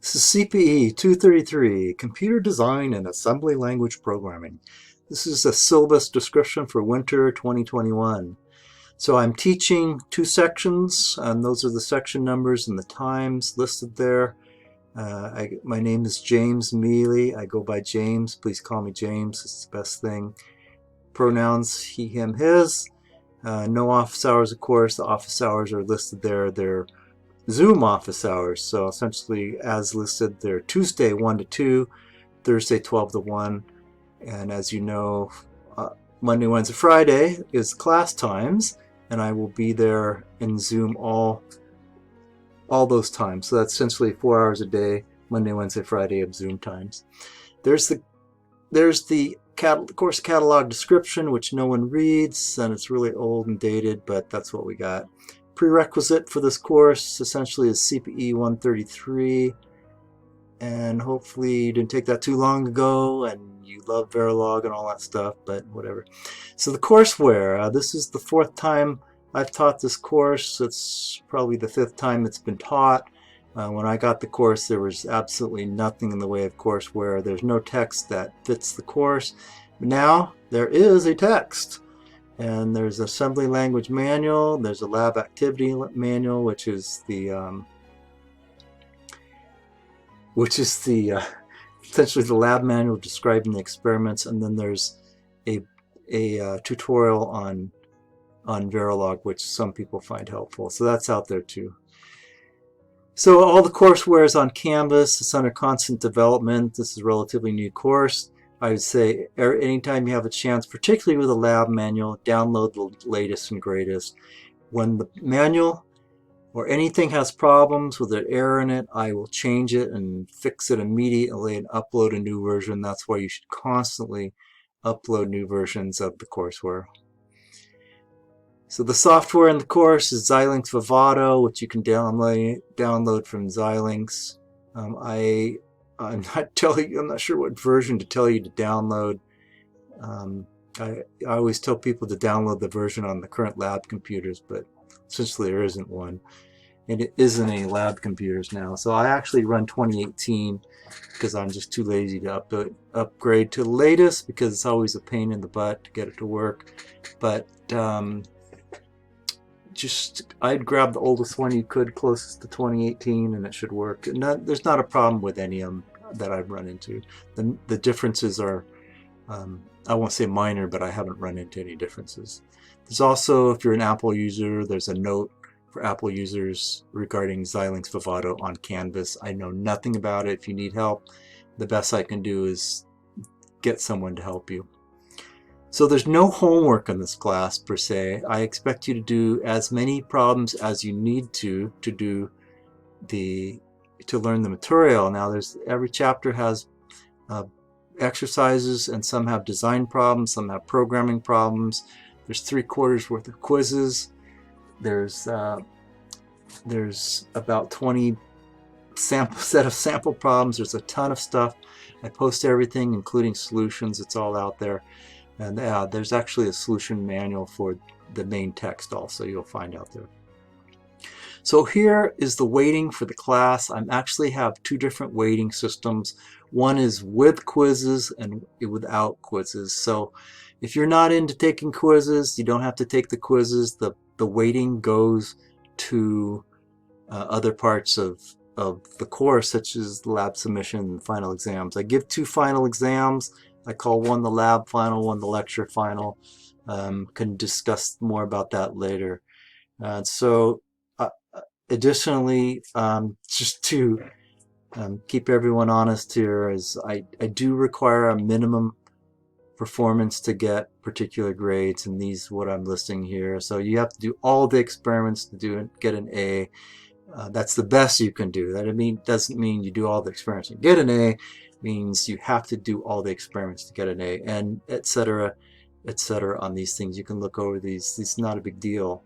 This is CPE 233, Computer Design and Assembly Language Programming. This is a syllabus description for winter 2021. So I'm teaching two sections, and those are the section numbers and the times listed there. My name is James Mealy. I go by James. Please call me James. It's the best thing. Pronouns he, him, his. No office hours, of course. The office hours are listed there. They're Zoom office hours. So essentially, as listed, they're Tuesday 1 to 2, Thursday 12 to 1. And as you know, Monday, Wednesday, Friday is class times, and I will be there in Zoom all those times. So that's essentially 4 hours a day, Monday, Wednesday, Friday of Zoom times. There's the course catalog description, which no one reads, and it's really old and dated, but that's what we got. Prerequisite for this course essentially is CPE 133, and hopefully you didn't take that too long ago and you love Verilog and all that stuff, but whatever. So the courseware, this is the 4th time I've taught this course. It's probably the 5th time it's been taught. When I got the course, there was absolutely nothing in the way of courseware. There's no text that fits the course. Now there is a text, and there's an assembly language manual. There's a lab activity manual, which is the essentially the lab manual describing the experiments, and then there's a tutorial on Verilog, which some people find helpful. So that's out there too. So all the courseware is on Canvas. It's under constant development. This is a relatively new course. I would say anytime you have a chance, particularly with a lab manual, download the latest and greatest. When the manual or anything has problems with an error in it, I will change it and fix it immediately and upload a new version. That's why you should constantly upload new versions of the courseware. So the software in the course is Xilinx Vivado, which you can download from Xilinx. I'm not sure what version to tell you to download. I always tell people to download the version on the current lab computers, but essentially there isn't one. And it isn't any lab computers now. So I actually run 2018 because I'm just too lazy to upgrade to the latest, because it's always a pain in the butt to get it to work. But I'd grab the oldest one you could, closest to 2018, and it should work. There's not a problem with any of them that I've run into. The differences are, I won't say minor, but I haven't run into any differences. There's also, if you're an Apple user, there's a note for Apple users regarding Xilinx Vivado on Canvas. I know nothing about it. If you need help, the best I can do is get someone to help you. So there's no homework in this class per se. I expect you to do as many problems as you need to learn the material. Now every chapter has exercises, and some have design problems, some have programming problems. There's 3/4 worth of quizzes. There's about 20 set of sample problems. There's a ton of stuff. I post everything, including solutions. It's all out there. And there's actually a solution manual for the main text also, you'll find out there. So here is the weighting for the class. I actually have two different weighting systems. One is with quizzes and without quizzes. So if you're not into taking quizzes, you don't have to take the quizzes. The weighting goes to other parts of the course, such as the lab submission and final exams. I give 2 final exams. I call one the lab final, one the lecture final. Can discuss more about that later. Additionally, just to keep everyone honest here, is I do require a minimum performance to get particular grades, and these what I'm listing here. So you have to do all the experiments to get an A. That's the best you can do. That doesn't mean you do all the experiments and get an A. It means you have to do all the experiments to get an A, and etc. on these things. You can look over these. It's not a big deal.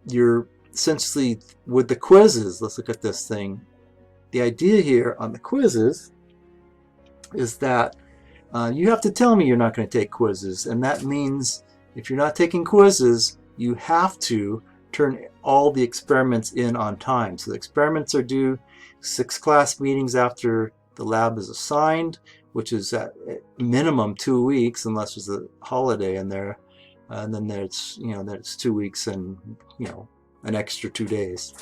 You're essentially with the quizzes. Let's look at this thing. The idea here on the quizzes is that you have to tell me you're not going to take quizzes, and that means if you're not taking quizzes, you have to turn all the experiments in on time. So the experiments are due 6 class meetings after the lab is assigned, which is at minimum 2 weeks unless there's a holiday in there. And then there's, there's 2 weeks and, an extra 2 days.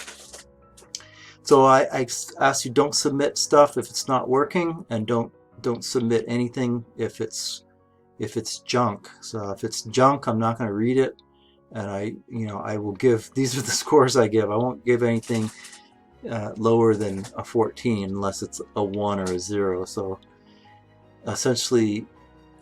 So I ask you, don't submit stuff if it's not working, and don't submit anything if it's junk. So if it's junk, I'm not going to read it, and I will give, these are the scores I give. I won't give anything lower than a 14 unless it's a 1 or a 0. So essentially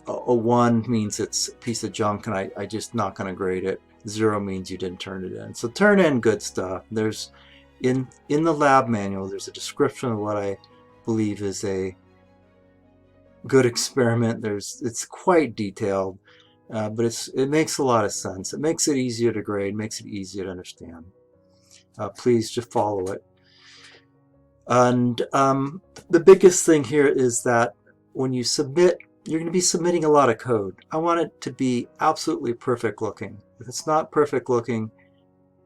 a 1 means it's a piece of junk and I just not going to grade it. 0 means you didn't turn it in. So turn in good stuff. There's in the lab manual, there's a description of what I believe is a good experiment. It's quite detailed, but it makes a lot of sense. It makes it easier to grade, makes it easier to understand. Please just follow it. And the biggest thing here is that when you submit, you're going to be submitting a lot of code. I want it to be absolutely perfect looking. If it's not perfect looking,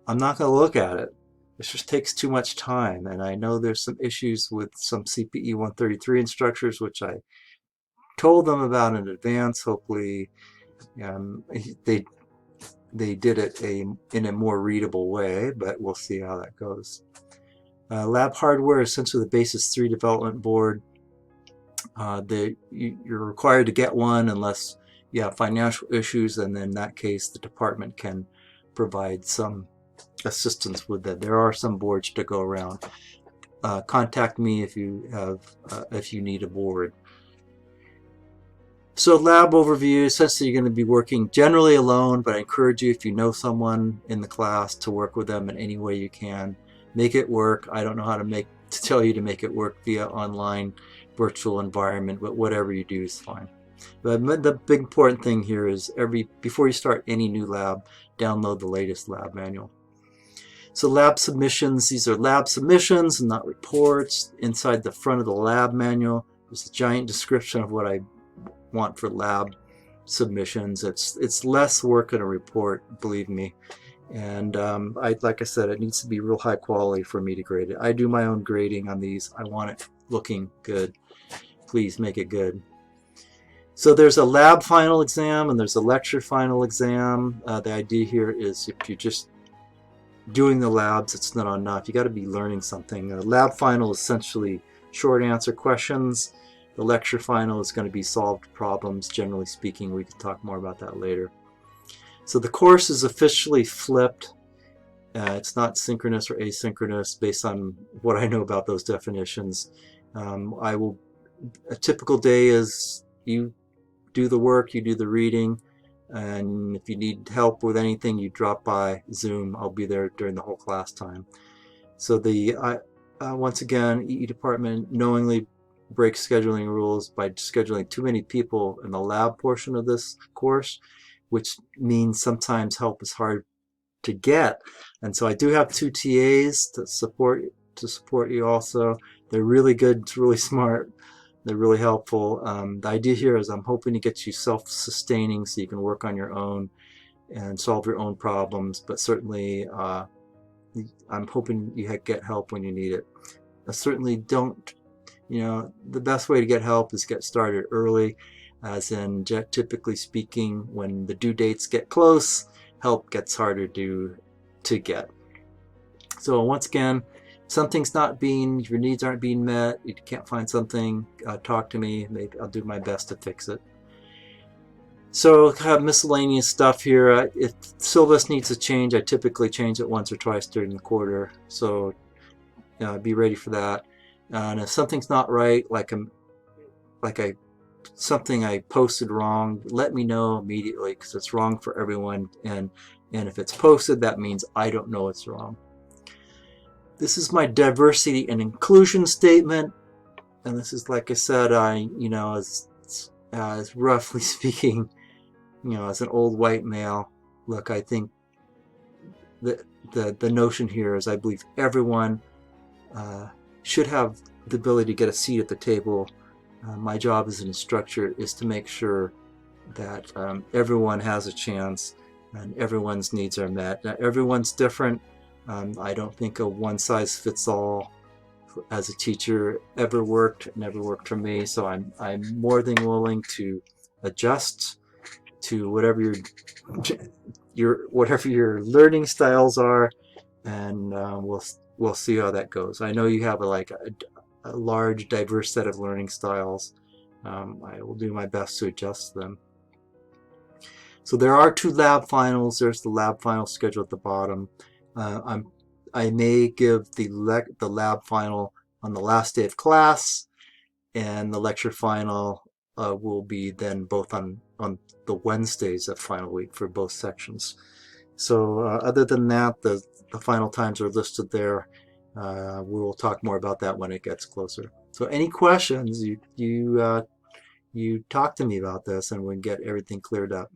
I'm not going to look at it. It just takes too much time. And I know there's some issues with some CPE 133 instructors, which I told them about in advance. Hopefully they did it in a more readable way, but we'll see how that goes. Lab hardware, essentially the Basis 3 development board. You're required to get one unless you have financial issues, and in that case the department can provide some assistance with that. There are some boards to go around. Contact me if you need a board. So lab overview, essentially you're going to be working generally alone, but I encourage you, if you know someone in the class, to work with them in any way you can. Make it work. I don't know how to tell you to make it work via online virtual environment, but whatever you do is fine. But the big important thing here is before you start any new lab, download the latest lab manual. So lab submissions, these are lab submissions and not reports. Inside the front of the lab manual, there's a giant description of what I want for lab submissions. It's less work than a report, believe me. And like I said, it needs to be real high quality for me to grade it. I do my own grading on these. I want it looking good. Please make it good. So there's a lab final exam and there's a lecture final exam. The idea here is if you're just doing the labs, it's not enough. You got to be learning something. A lab final is essentially short answer questions. The lecture final is going to be solved problems, generally speaking. We can talk more about that later. So the course is officially flipped. It's not synchronous or asynchronous based on what I know about those definitions. A typical day is you do the work, you do the reading, and if you need help with anything, you drop by Zoom. I'll be there during the whole class time. So once again, EE department knowingly breaks scheduling rules by scheduling too many people in the lab portion of this course, which means sometimes help is hard to get. And so I do have 2 TAs to support you also. They're really good, it's really smart. They're really helpful. The idea here is I'm hoping to get you self-sustaining so you can work on your own and solve your own problems, but certainly I'm hoping you get help when you need it. Certainly don't, the best way to get help is get started early, as in typically speaking, when the due dates get close, help gets harder to get. So once again, your needs aren't being met, you can't find something, talk to me. Maybe I'll do my best to fix it. So I have miscellaneous stuff here. If syllabus needs to change, I typically change it once or twice during the quarter. So be ready for that. And if something's not right, something I posted wrong, let me know immediately, because it's wrong for everyone. And if it's posted, that means I don't know it's wrong. This is my diversity and inclusion statement, and this is, like I said, as roughly speaking, as an old white male, look, I think the notion here is I believe everyone should have the ability to get a seat at the table. My job as an instructor is to make sure that everyone has a chance and everyone's needs are met. Now, everyone's different. I don't think a one-size-fits-all as a teacher ever worked, never worked for me. So I'm more than willing to adjust to whatever your learning styles are, and we'll see how that goes. I know you have a large, diverse set of learning styles. I will do my best to adjust them. So there are 2 lab finals. There's the lab final schedule at the bottom. I may give the lab final on the last day of class, and the lecture final will be then both on the Wednesdays of final week for both sections. So other than that, the final times are listed there. We will talk more about that when it gets closer. So any questions, you talk to me about this and we can get everything cleared up.